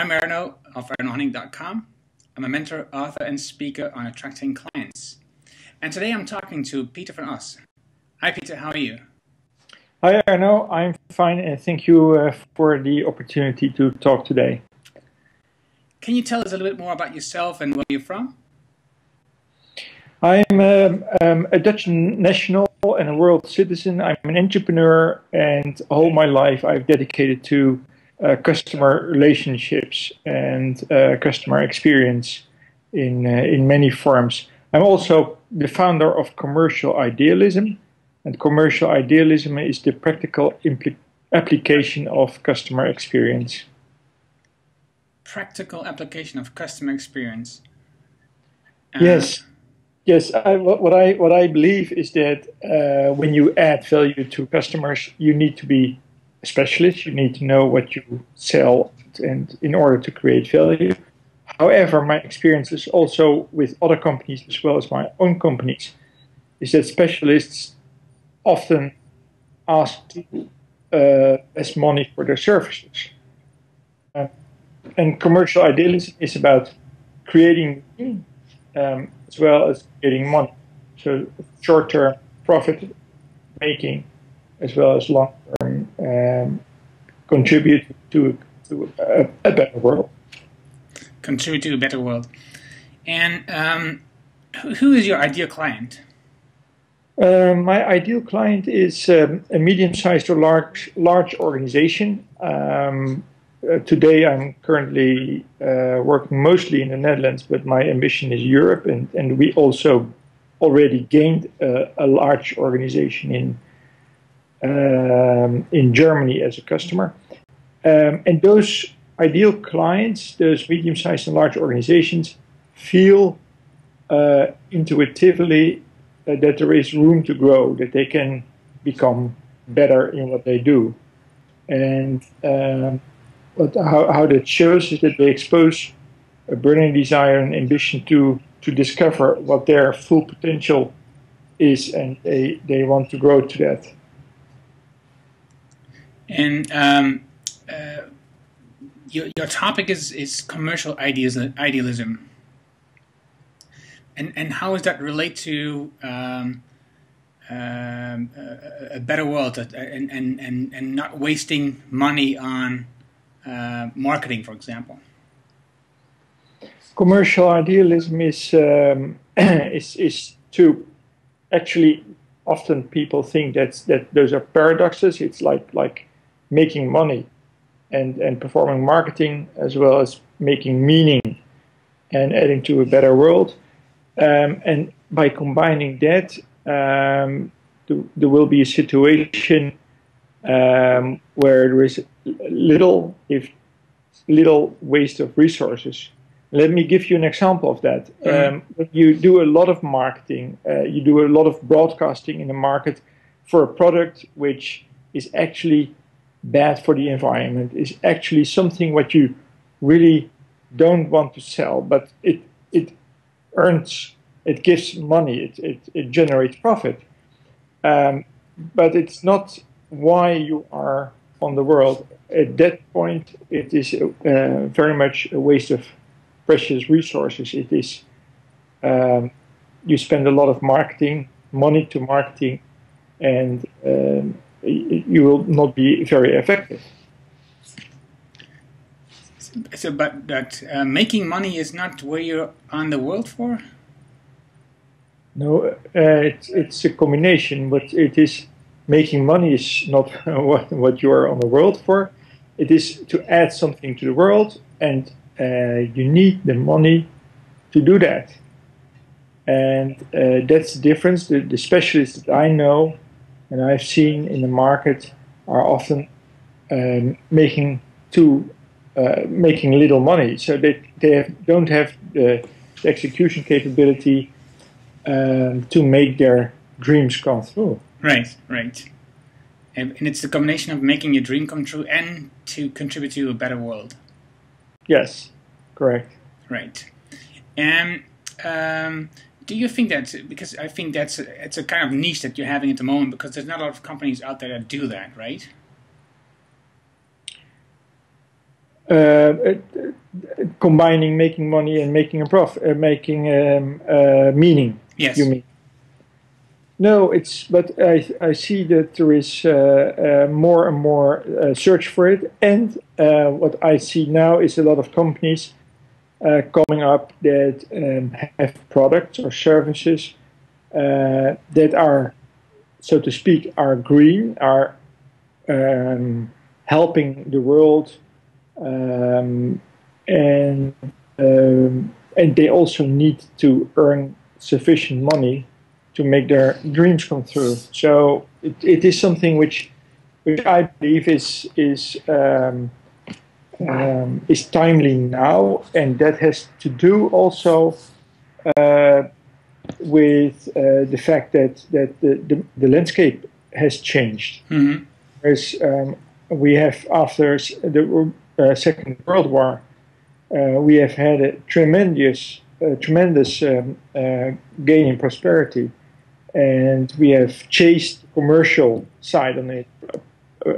I'm Erno of ErnoHunting.com. I'm a mentor, author, and speaker on attracting clients. And today I'm talking to Pieter van Osch. Hi Pieter, how are you? Hi Erno, I'm fine and thank you for the opportunity to talk today. Can you tell us a little bit more about yourself and where you're from? I'm a Dutch national and a world citizen. I'm an entrepreneur, and all my life I've dedicated to customer relationships and customer experience in many forms. I'm also the founder of Commercial Idealism, and Commercial Idealism is the practical application of customer experience. Practical application of customer experience. Yes. Yes, what I believe is that when you add value to customers, you need to be a specialist. You need to know what you sell, and in order to create value. However, my experience is also with other companies as well as my own companies, is that specialists often ask as money for their services. And commercial idealism is about creating as well as getting money. So short-term profit making as well as long-term contribute to a better world. Contribute to a better world. And who is your ideal client? My ideal client is a medium-sized or large organization. Today I'm currently working mostly in the Netherlands, but my ambition is Europe, and we also already gained a large organization in Germany as a customer. And those ideal clients, those medium-sized and large organizations, feel intuitively that there is room to grow, that they can become better in what they do. And but how that shows is that they expose a burning desire and ambition to discover what their full potential is, and they want to grow to that. And your topic is commercial idealism. And how does that relate to a better world and not wasting money on marketing, for example? Commercial idealism is to actually, often people think that those are paradoxes. It's like making money and performing marketing, as well as making meaning and adding to a better world. And by combining that, there will be a situation where there is little waste of resources. Let me give you an example of that. When you do a lot of marketing, you do a lot of broadcasting in the market for a product which is actually bad for the environment, is actually something what you really don't want to sell, but it earns, it gives money, it generates profit. But it's not why you are on the world. At that point, it is very much a waste of precious resources. It is, you spend a lot of money to marketing, and you will not be very effective. So, but that making money is not where you're on the world for? No, it's a combination, but it is making money is not what you are on the world for. It is to add something to the world, and you need the money to do that. And that's the difference. The specialists that I know and I've seen in the market are often making little money, so they don't have the execution capability to make their dreams come through. Right. And it's the combination of making your dream come true and to contribute to a better world. Yes, correct. Right. And do you think that, because I think it's a kind of niche that you're having at the moment, because there's not a lot of companies out there that do that, right? combining making money and making a profit, making meaning. Yes. You mean? No, but I see that there is more and more search for it, and what I see now is a lot of companies coming up that have products or services that are, so to speak, are green, are helping the world, and they also need to earn sufficient money to make their dreams come through. So it is something which I believe is timely now, and that has to do also with the fact that the landscape has changed. Mm-hmm. As we have after the Second World War, we have had a tremendous gain in prosperity, and we have chased commercial side on it,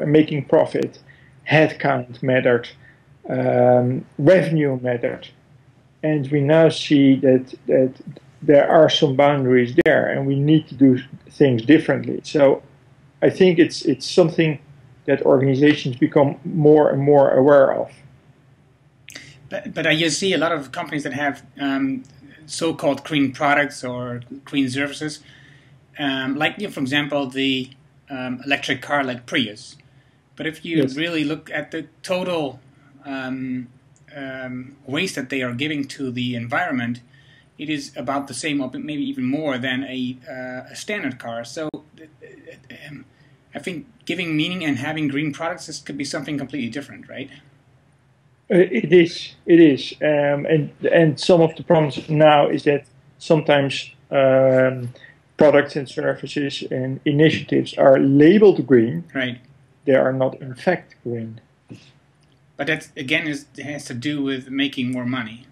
making profit. Headcount mattered, revenue mattered, and we now see that there are some boundaries there, and we need to do things differently. So I think it's something that organizations become more and more aware of. But you see a lot of companies that have so-called green products or green services, like, for example, the electric car like Prius. But if you Yes. really look at the total waste that they are giving to the environment, it is about the same, or maybe even more than a standard car. So I think giving meaning and having green products could be something completely different, right? It is, and some of the problems now is that sometimes products and services and initiatives are labeled green. Right. They are not in fact green. But that again has to do with making more money.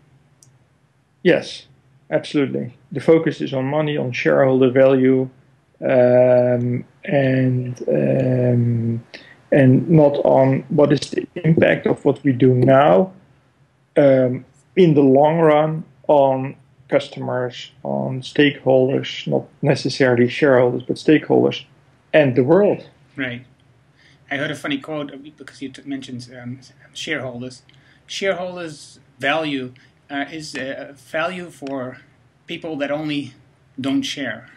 Yes, absolutely. The focus is on money, on shareholder value, and not on what is the impact of what we do now in the long run on customers, on stakeholders, not necessarily shareholders, but stakeholders, and the world. Right. I heard a funny quote because you mentioned shareholders. Shareholders' value is value for people that only don't share.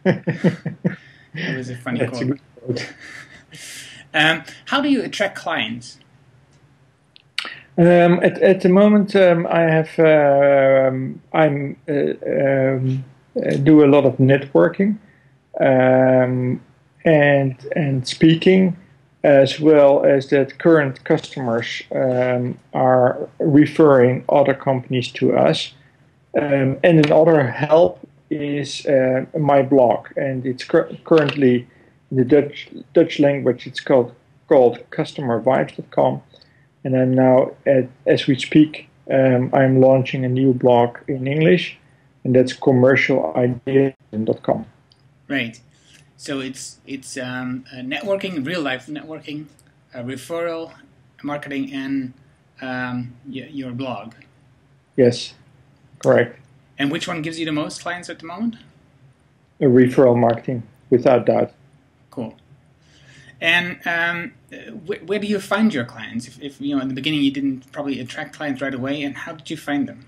That was a funny That's quote. a good quote. How do you attract clients? At the moment, I have do a lot of networking and speaking, as well as that current customers are referring other companies to us. And another help is my blog, and it's currently in the Dutch language. It's called customervibes.com, and I'm now, as we speak, I'm launching a new blog in English, and that's commercialidealism.com. Right. So it's networking, real life networking, referral, marketing, and your blog. Yes, correct. And which one gives you the most clients at the moment? Referral marketing, without doubt. Cool. And where do you find your clients? If in the beginning you didn't probably attract clients right away, and how did you find them?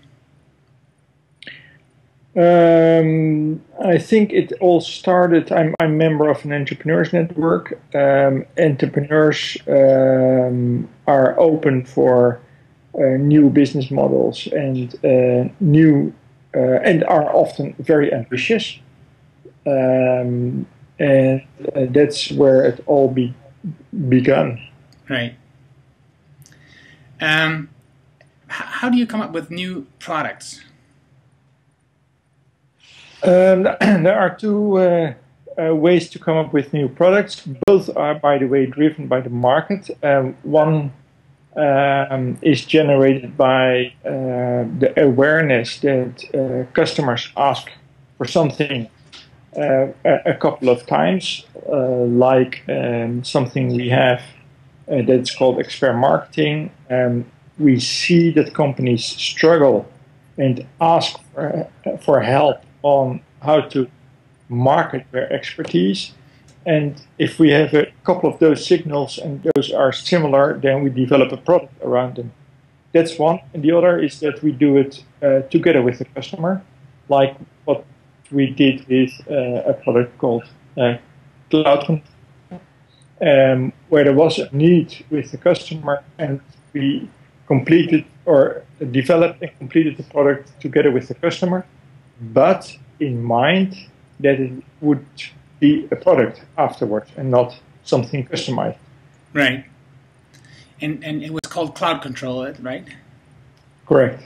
I think it all started. I'm a member of an entrepreneurs network. Entrepreneurs are open for new business models and and are often very ambitious. And that's where it all began. Right. How do you come up with new products? There are two ways to come up with new products. Both are, by the way, driven by the market. One is generated by the awareness that customers ask for something a couple of times, like something we have that's called expert marketing. We see that companies struggle and ask for help on how to market their expertise. And if we have a couple of those signals and those are similar, then we develop a product around them. That's one. And the other is that we do it together with the customer, like what we did with a product called Cloud Control, where there was a need with the customer, and we completed or developed and completed the product together with the customer, but in mind that it would be a product afterwards and not something customized. Right. And it was called Cloud Control, right? Correct.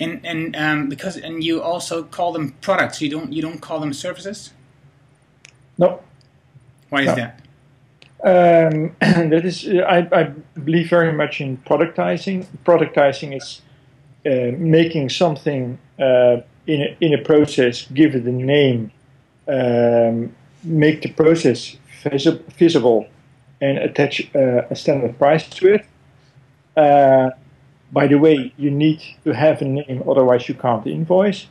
And because you also call them products, you don't call them services? No. Why is that? That is, I believe very much in productizing. Productizing is making something in a process, give it a name, make the process visible, and attach a standard price to it. By the way, you need to have a name, otherwise you can't invoice.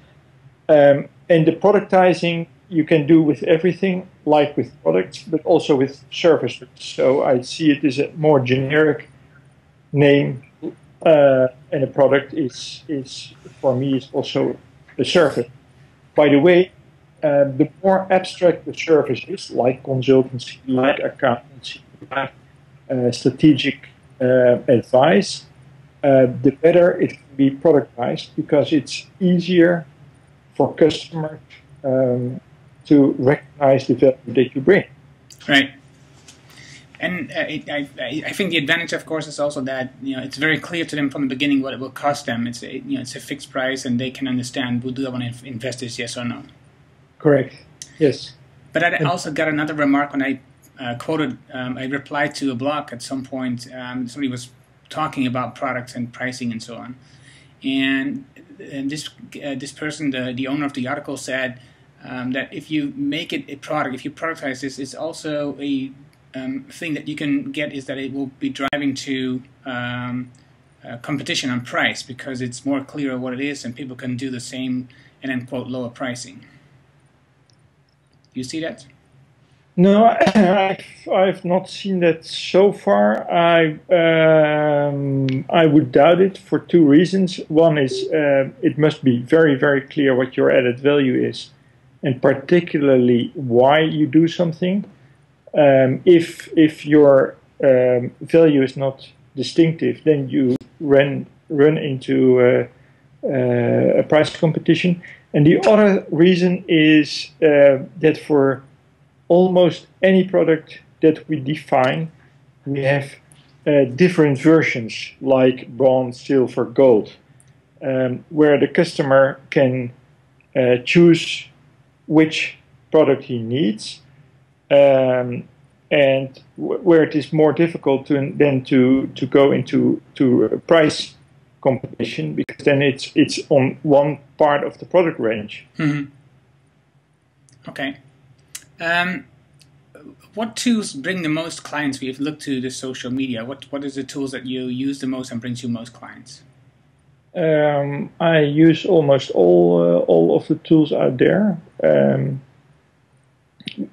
And the productizing you can do with everything, like with products, but also with services. So I see it as a more generic name, and a product is for me is also a service. By the way, the more abstract the service is, like consultancy, like accountancy, like strategic advice, the better it can be productized, because it's easier for customers to recognize the value that you bring. Right. And I think the advantage, of course, is also that it's very clear to them from the beginning what it will cost them. It's a fixed price, and they can understand, do I want to invest this, yes or no? Correct. Yes. But I also got another remark when I I replied to a blog at some point. Somebody was talking about products and pricing and so on, and this person, the owner of the article, said that if you make it a product, if you productize this, it's also a thing that you can get is that it will be driving to competition on price, because it's more clear what it is and people can do the same and then quote lower pricing. Do you see that? No, I've not seen that so far. I would doubt it for two reasons. One is it must be very, very clear what your added value is, and particularly why you do something. If your value is not distinctive, then you run into a price competition. And the other reason is that for almost any product that we define, we have different versions, like bronze, silver, gold, where the customer can choose which product he needs, and where it is more difficult to go into a price competition, because then it's on one part of the product range. Mm-hmm. Okay. What tools bring the most clients for you? If you look to the social media, what is the tools that you use the most and brings you most clients? I use almost all of the tools out there.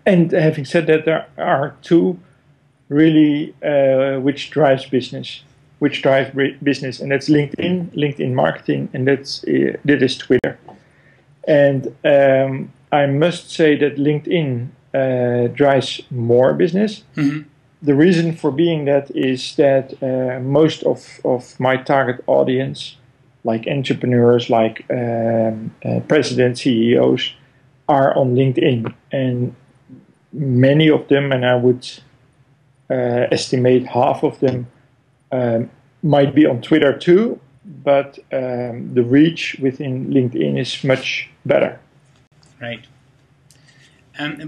And having said that, there are two really which drive business, and that's LinkedIn marketing, and that is Twitter. And I must say that LinkedIn drives more business. Mm-hmm. The reason for being that is that most of my target audience, like entrepreneurs, like presidents, CEOs, are on LinkedIn, and many of them, and I would estimate half of them, might be on Twitter too, but the reach within LinkedIn is much better. Right.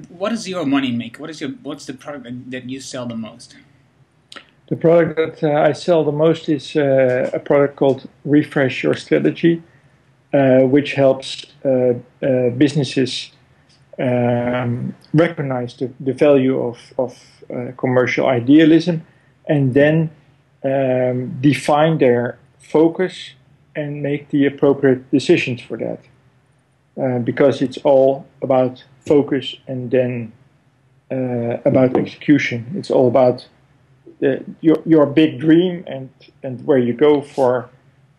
What is your money maker? What's the product that you sell the most? The product that I sell the most is a product called Refresh Your Strategy, which helps businesses recognize the value of commercial idealism, and then define their focus and make the appropriate decisions for that. Because it's all about focus and then about execution. It's all about your big dream and where you go for,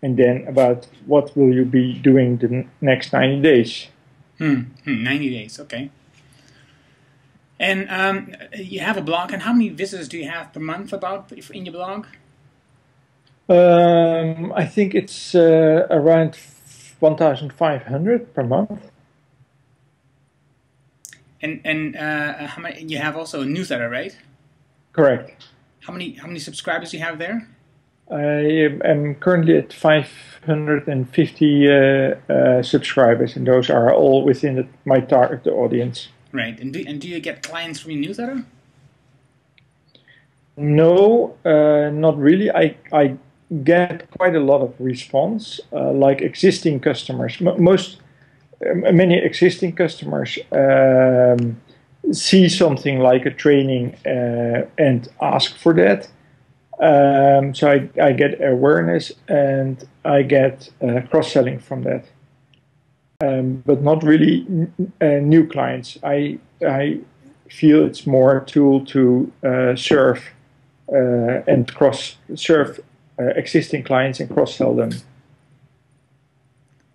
and then about what will you be doing the next 90 days. 90 days, okay. And you have a blog, and how many visitors do you have per month about in your blog? I think it's around 1,500 per month. And how many? You have also a newsletter, right? Correct. How many subscribers do you have there? I am currently at 550 subscribers, and those are all within my target audience. Right. And do you get clients from your newsletter? No, not really. I get quite a lot of response, like existing customers. Many existing customers see something like a training and ask for that. So I get awareness and I get cross-selling from that. But not really new clients. I feel it's more a tool to serve and serve existing clients and cross-sell them.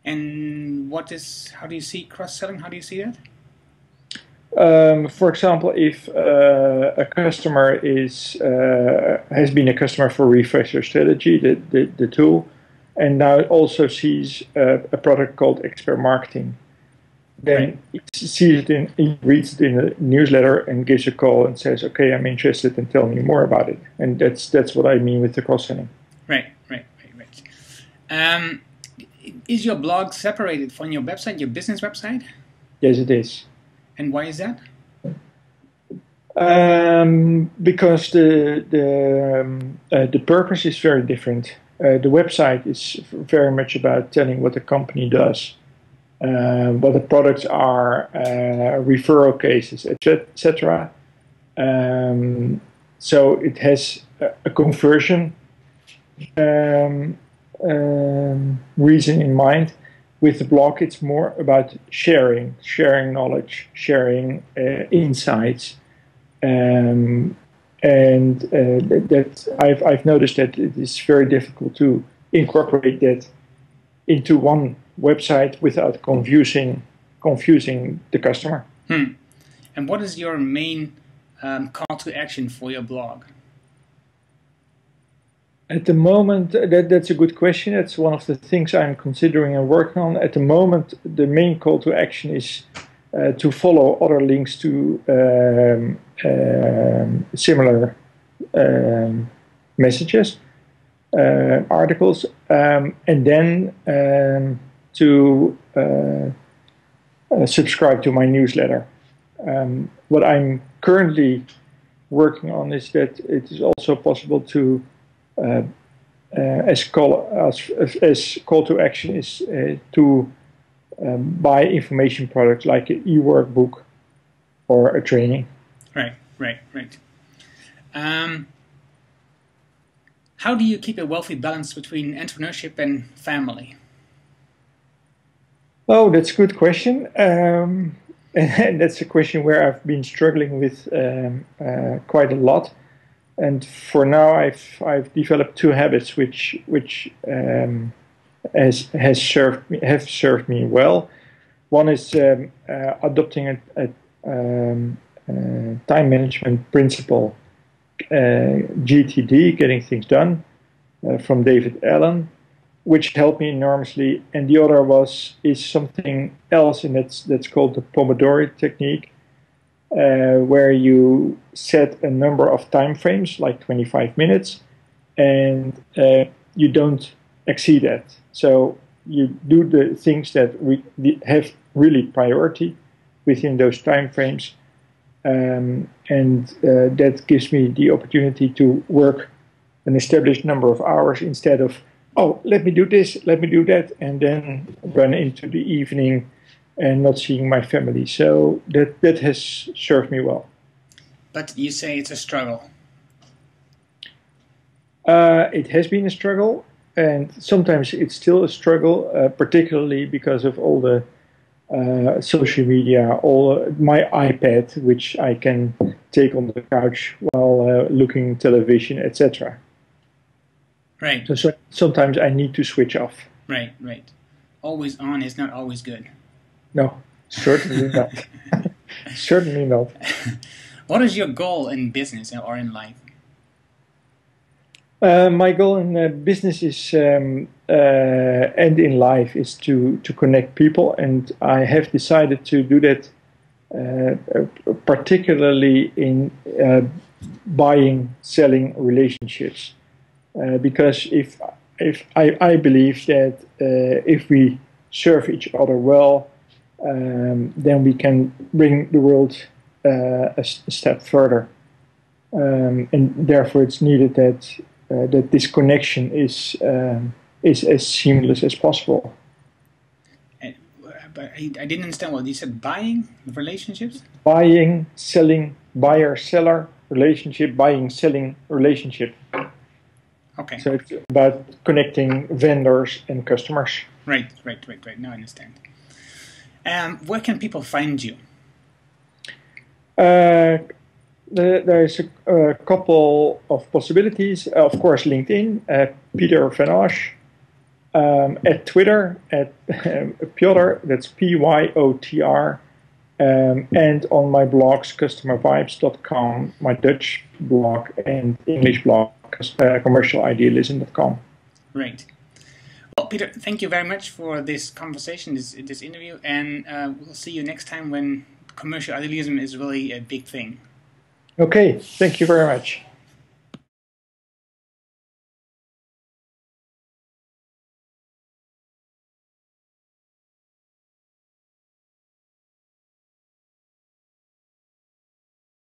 And how do you see cross-selling? How do you see that? For example, if a customer has been a customer for Refresh Your Strategy, the tool, and now also sees a product called Expert Marketing, then he reads it in a newsletter and gives a call and says, "Okay, I'm interested, and tell me more about it." And that's what I mean with the cross-selling. Right. Is your blog separated from your website, your business website? Yes, it is. And why is that? Because the purpose is very different. The website is very much about telling what the company does, what the products are, referral cases, etc. So it has a conversion reason in mind. With the blog, it's more about sharing knowledge, sharing insights, and that I've noticed that it is very difficult to incorporate that into one website without confusing the customer. And what is your main call to action for your blog? At the moment, that's a good question. It's one of the things I'm considering and working on. At the moment, the main call to action is to follow other links to similar messages, articles, and then to subscribe to my newsletter. What I'm currently working on is that it is also possible to as call to action is to buy information products like an e-workbook or a training. Right. How do you keep a wealthy balance between entrepreneurship and family? Oh, that's a good question. And that's a question where I've been struggling with quite a lot. And for now, I've developed two habits which have served me well. One is adopting a time management principle, GTD, getting things done, from David Allen, which helped me enormously. And the other is something else, and that's called the Pomodoro technique. Where you set a number of time frames, like 25 minutes, and you don't exceed that. So you do the things that have really priority within those time frames, and that gives me the opportunity to work an established number of hours instead of, oh, let me do this, let me do that, and then run into the evening and not seeing my family. So that has served me well. But you say it's a struggle. It has been a struggle, and sometimes it's still a struggle, particularly because of all the social media, my iPad, which I can take on the couch while looking television, etc. Right. So sometimes I need to switch off. Right, right. Always on is not always good. No, certainly not. Certainly not. What is your goal in business or in life? My goal in business is and in life is to connect people, and I have decided to do that particularly in buying, selling relationships, because if I believe that if we serve each other well, then we can bring the world a step further, and therefore it's needed that that this connection is as seamless as possible. But I didn't understand what you said. Buying relationships? Buying, selling, buyer-seller relationship, buying, selling relationship. Okay. So it's about connecting vendors and customers. Right. Now I understand. Where can people find you? There's a couple of possibilities. Of course, LinkedIn, Pieter van Osch. At Twitter, at Piotr, that's Pyotr. And on my blogs, customervibes.com, my Dutch blog, and English blog, commercialidealism.com. Right. Well, Pieter, thank you very much for this conversation, this interview, and we'll see you next time when commercial idealism is really a big thing. Okay, thank you very much.